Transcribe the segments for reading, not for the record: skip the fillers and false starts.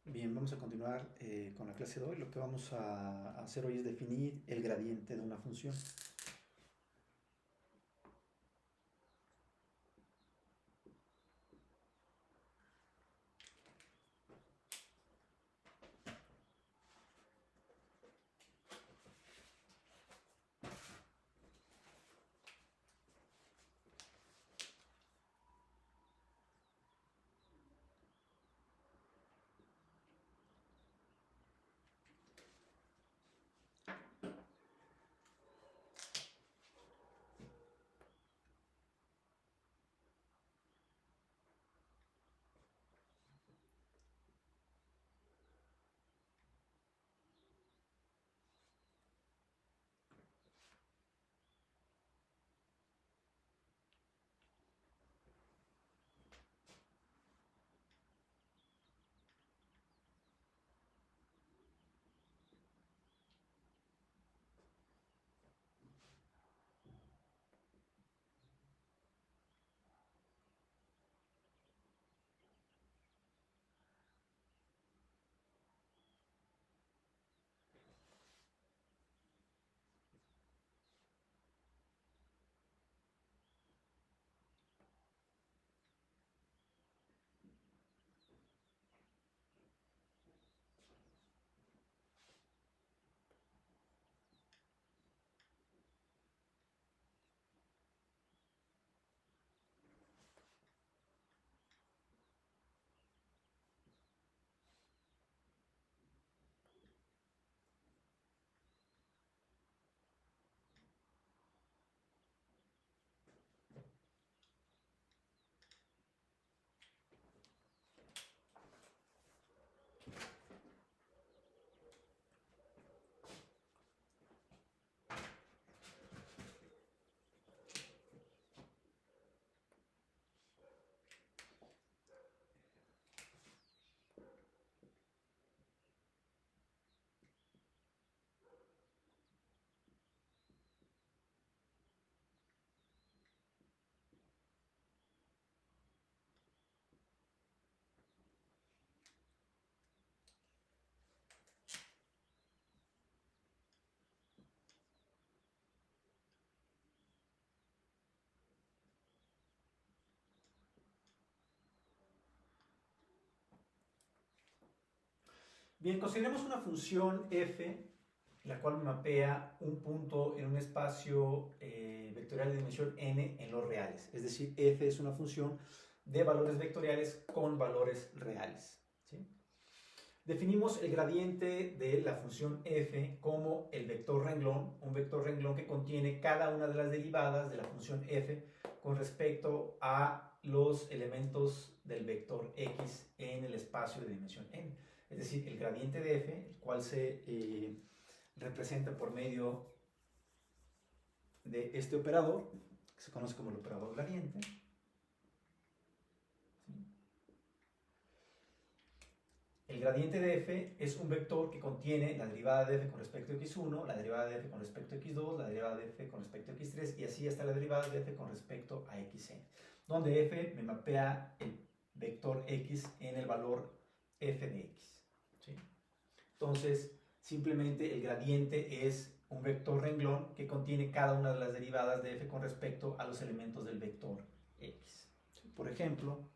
Bien, vamos a continuar con la clase de hoy. Lo que vamos a hacer hoy es definir el gradiente de una función. Bien, consideremos una función f, la cual mapea un punto en un espacio vectorial de dimensión n en los reales. Es decir, f es una función de valores vectoriales con valores reales, ¿sí? Definimos el gradiente de la función f como el vector renglón, un vector renglón que contiene cada una de las derivadas de la función f con respecto a los elementos del vector x en el espacio de dimensión n. Es decir, el gradiente de f, el cual se representa por medio de este operador, que se conoce como el operador gradiente, ¿sí? El gradiente de f es un vector que contiene la derivada de f con respecto a x1, la derivada de f con respecto a x2, la derivada de f con respecto a x3 y así hasta la derivada de f con respecto a xn, donde f me mapea el vector x en el valor f de x, ¿sí? Entonces, simplemente el gradiente es un vector renglón que contiene cada una de las derivadas de f con respecto a los elementos del vector x. Por ejemplo,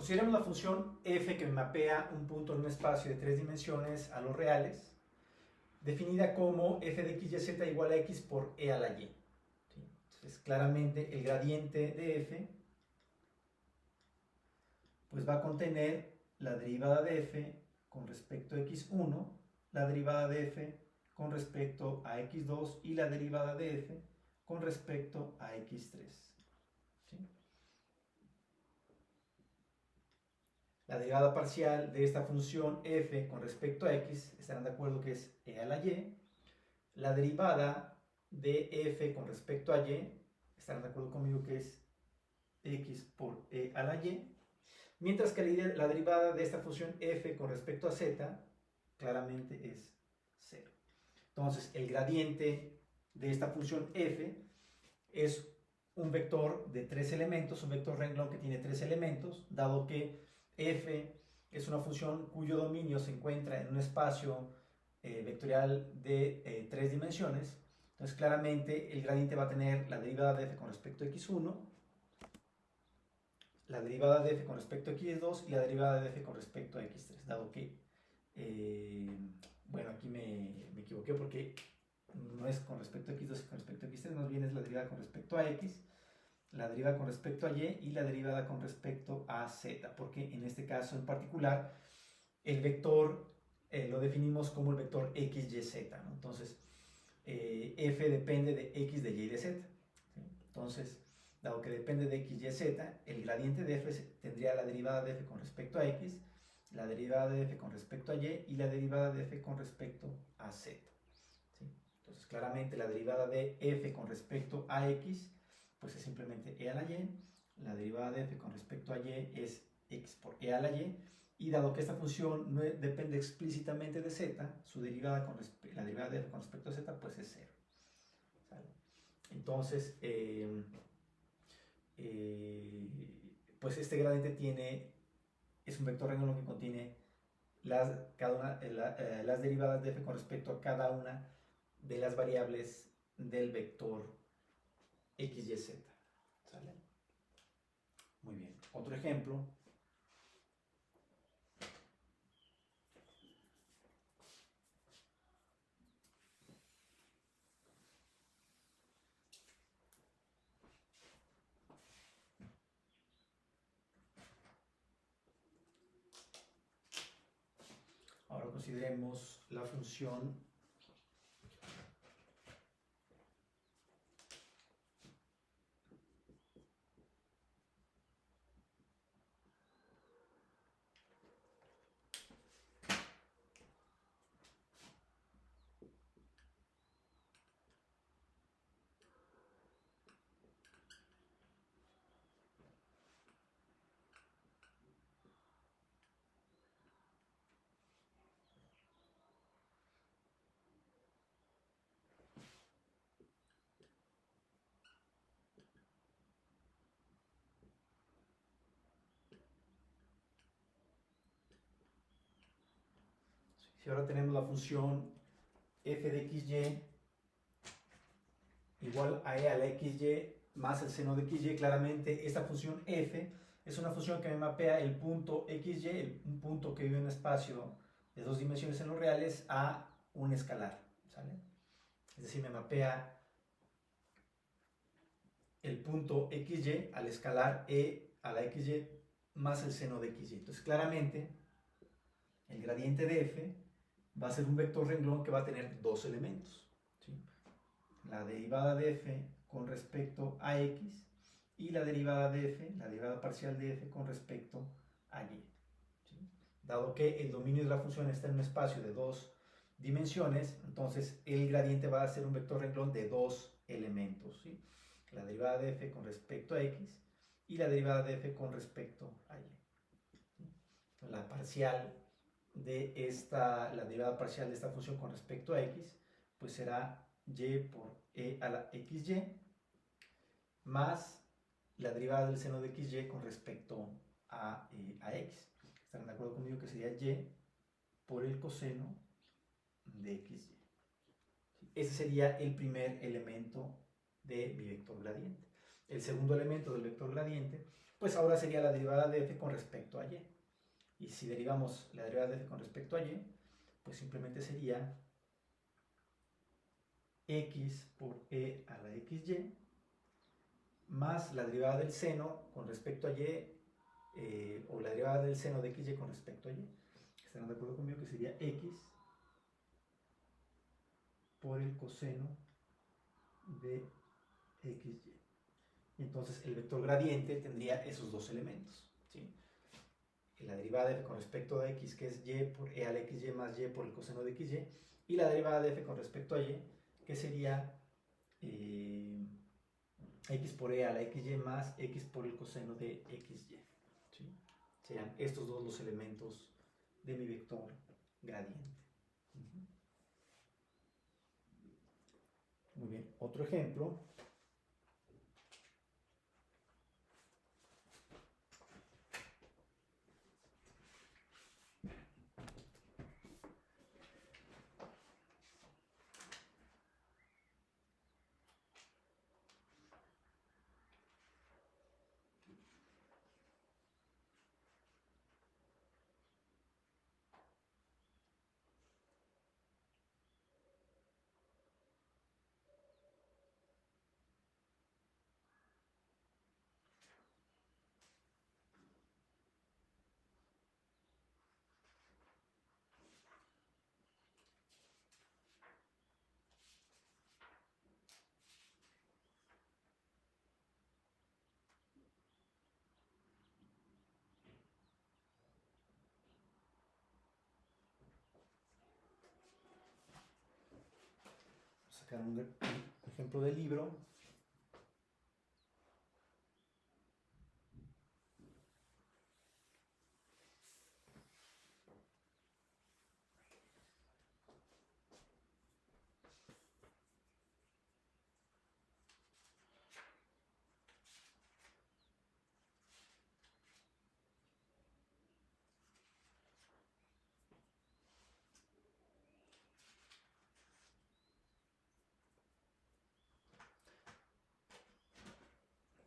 Consideremos la función f que me mapea un punto en un espacio de 3 dimensiones a los reales, definida como f de x, y, z igual a x por e a la y. ¿Sí? Entonces, claramente el gradiente de f pues va a contener la derivada de f con respecto a x1, la derivada de f con respecto a x2 y la derivada de f con respecto a x3. ¿Sí? La derivada parcial de esta función f con respecto a x, estarán de acuerdo que es e a la y. La derivada de f con respecto a y, estarán de acuerdo conmigo que es x por e a la y. Mientras que la derivada de esta función f con respecto a z, claramente es 0. Entonces, el gradiente de esta función f es un vector de 3 elementos, un vector renglón que tiene 3 elementos, dado que f es una función cuyo dominio se encuentra en un espacio vectorial de 3 dimensiones. Entonces, claramente, el gradiente va a tener la derivada de f con respecto a x1, la derivada de f con respecto a x2 y la derivada de f con respecto a x3, dado que, bueno, aquí me equivoqué porque no es con respecto a x2 y con respecto a x3, más bien es la derivada con respecto a x, la derivada con respecto a y la derivada con respecto a z, porque en este caso en particular el vector lo definimos como el vector x, y, z, ¿no? Entonces, f depende de x, de y y de z. ¿Sí? Entonces, dado que depende de x, y, z, el gradiente de f tendría la derivada de f con respecto a x, la derivada de f con respecto a y y la derivada de f con respecto a z. ¿Sí? Entonces, claramente la derivada de f con respecto a x, pues es simplemente e a la y, la derivada de f con respecto a y es x por e a la y, y dado que esta función no depende explícitamente de z, su derivada la derivada de f con respecto a z, pues es 0. ¿Sale? Entonces, pues este gradiente es un vector renglón que contiene las derivadas de f con respecto a cada una de las variables del vector x, y, z. ¿Sale? Muy bien. Otro ejemplo. Ahora consideremos la función si ahora tenemos la función f de xy igual a e a la xy más el seno de xy, claramente esta función f es una función que me mapea el punto xy, un punto que vive en un espacio de 2 dimensiones en los reales, a un escalar. ¿Sale? Es decir, me mapea el punto xy al escalar e a la xy más el seno de xy. Entonces, claramente, el gradiente de f va a ser un vector renglón que va a tener dos elementos. ¿Sí? La derivada de f con respecto a x y la derivada de f, la derivada parcial de f con respecto a y. ¿Sí? Dado que el dominio de la función está en un espacio de 2 dimensiones, entonces el gradiente va a ser un vector renglón de dos elementos. ¿Sí? La derivada de f con respecto a x y la derivada de f con respecto a y. ¿Sí? La parcial la derivada parcial de esta función con respecto a x, pues será y por e a la xy más la derivada del seno de xy con respecto a x. ¿Estarán de acuerdo conmigo que sería y por el coseno de xy? Ese sería el primer elemento de mi vector gradiente. El segundo elemento del vector gradiente pues ahora sería la derivada de f con respecto a y. Y si derivamos la derivada de f con respecto a y, pues simplemente sería x por e a la xy más la derivada del seno con respecto a y, o la derivada del seno de xy con respecto a y. ¿Estarán de acuerdo conmigo que sería x por el coseno de xy? Entonces el vector gradiente tendría esos dos elementos, ¿sí? La derivada de f con respecto a x, que es y por e a la xy más y por el coseno de xy, y la derivada de f con respecto a y, que sería x por e a la xy más x por el coseno de xy, ¿sí? Serían estos dos los elementos de mi vector gradiente. Muy bien, otro ejemplo. Sacar un ejemplo del libro.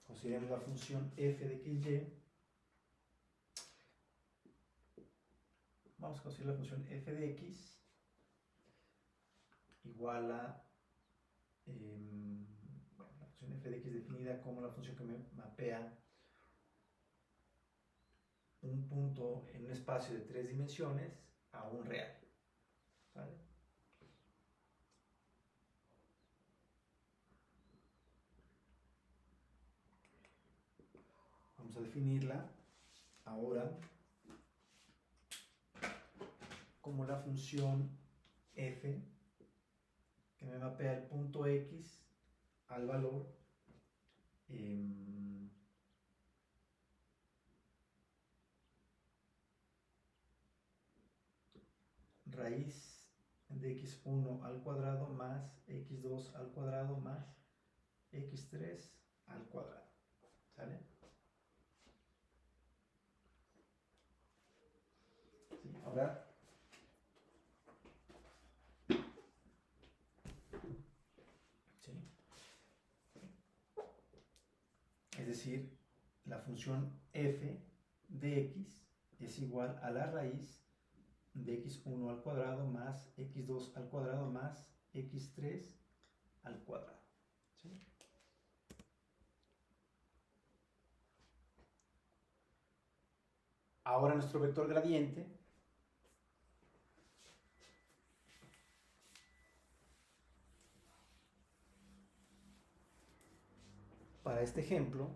Consideremos la función f de xy. Vamos a considerar la función f de x igual a, bueno, la función f de x definida como la función que me mapea un punto en un espacio de 3 dimensiones a un real. ¿Vale? Vamos a definirla ahora como la función f que me mapea el punto x al valor raíz de x1 al cuadrado más x2 al cuadrado más x3 al cuadrado. ¿Sale? Sí, ahora es decir, la función f de x es igual a la raíz de x1 al cuadrado más x2 al cuadrado más x3 al cuadrado. ¿Sí? Ahora nuestro vector gradiente para este ejemplo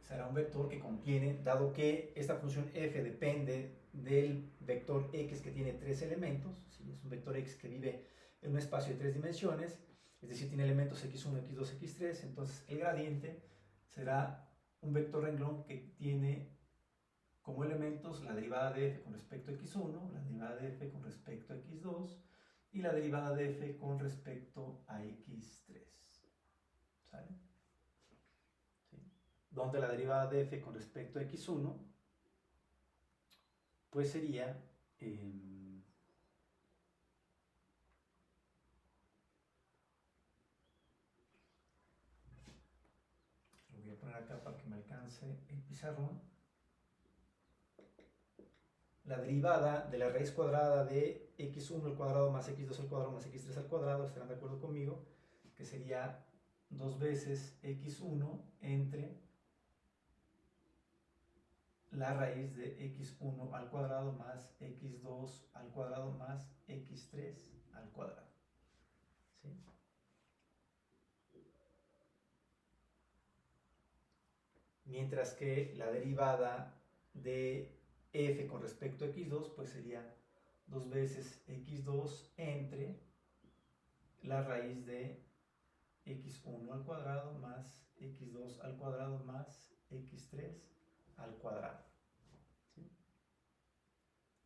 será un vector que contiene, dado que esta función f depende del vector x que tiene 3 elementos, ¿sí? Es un vector x que vive en un espacio de 3 dimensiones, es decir, tiene elementos x1, x2, x3, entonces el gradiente será un vector renglón que tiene como elementos la derivada de f con respecto a x1, la derivada de f con respecto a x2 y la derivada de f con respecto a x3. ¿Sale? ¿Sí? Donde la derivada de f con respecto a x1 pues sería poner acá para que me alcance el pizarrón. La derivada de la raíz cuadrada de x1 al cuadrado más x2 al cuadrado más x3 al cuadrado, estarán de acuerdo conmigo, que sería 2 veces x1 entre la raíz de x1 al cuadrado más x2 al cuadrado más x3 al cuadrado. ¿Sí? Mientras que la derivada de f con respecto a x2 pues sería 2 veces x2 entre la raíz de x1 al cuadrado más x2 al cuadrado más x3 al cuadrado. ¿Sí?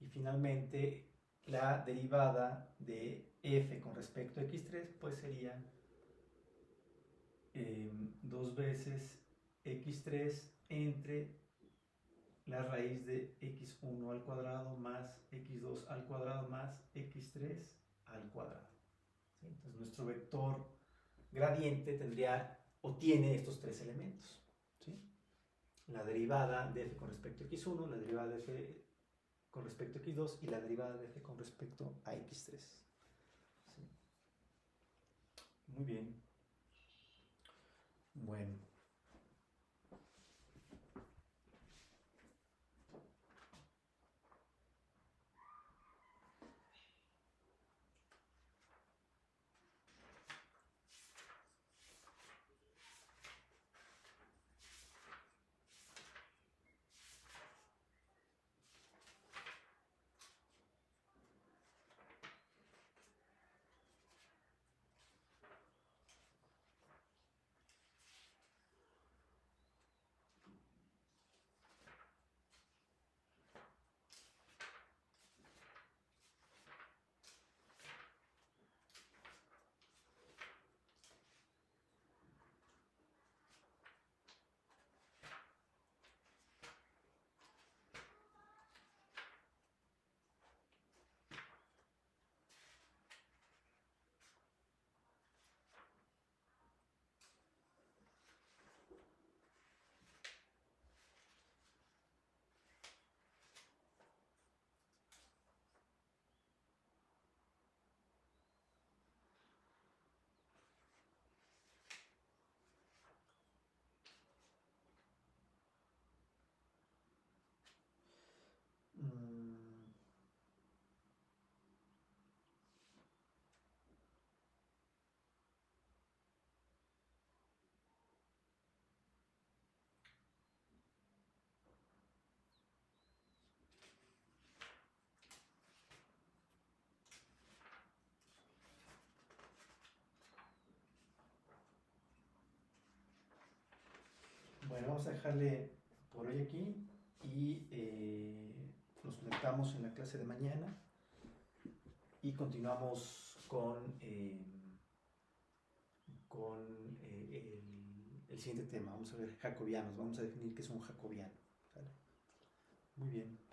Y finalmente la derivada de f con respecto a x3 pues sería 2 veces x3 entre la raíz de x1 al cuadrado más x2 al cuadrado más x3 al cuadrado. ¿Sí? Entonces nuestro vector gradiente tendría o tiene estos tres elementos. ¿Sí? La derivada de f con respecto a x1, la derivada de f con respecto a x2 y la derivada de f con respecto a x3. ¿Sí? Muy bien. Bueno. Bueno, vamos a dejarle por hoy aquí y nos conectamos en la clase de mañana y continuamos con el siguiente tema. Vamos a ver jacobianos, vamos a definir qué es un jacobiano. ¿Sale? Muy bien.